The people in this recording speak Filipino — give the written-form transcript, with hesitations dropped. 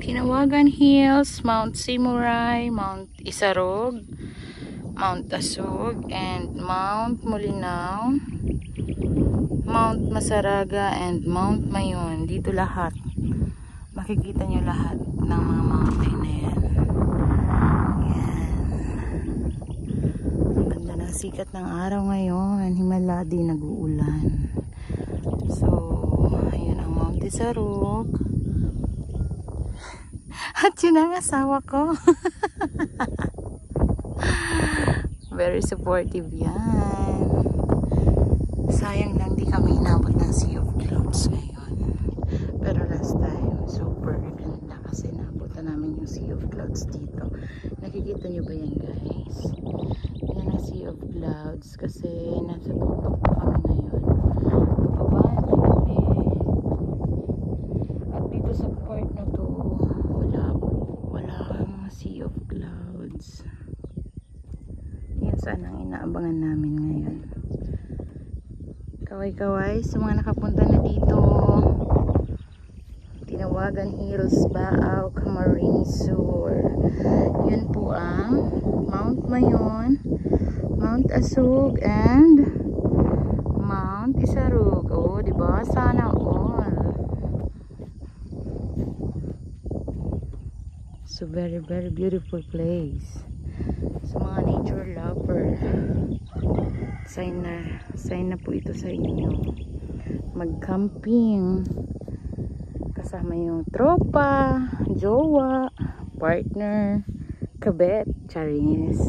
Tinawagan Hills, Mount Simuray, Mount Isarog, Mount Asug, and Mount Mulinaw, Mount Masaraga, and Mount Mayon. Dito lahat. Makikita nyo lahat ng mga mountain na yan. Ang ganda ng sikat ng araw ngayon. Himala din nag-uulan. So, ayun ang Mount Isarog. At yun ang asawa ko. Very supportive yan. Sayang lang di kami inabot ng Sea of Clouds ngayon. Pero last time, super ganda kasi nabutan namin yung Sea of Clouds dito. Nakikita nyo ba yan, guys? Yan ang Sea of Clouds kasi nasa tuktok pa kami ngayon. Bababa na kami. At dito sa part na to, wala kang Sea of Clouds. Yan sana ang inaabangan namin ngayon. Kaway-kaway sa mga nakapunta na dito. Tinawagan Hills, Baaw, Camarines Sur. Yun po ang Mount Mayon, Mount Asug, and Mount Isarog. Oh, diba? Sana all. So very beautiful place. Sa mga nature lover, sign na po ito sa inyo. Mag-camping kasama yung tropa, jowa, partner, kabet, charis.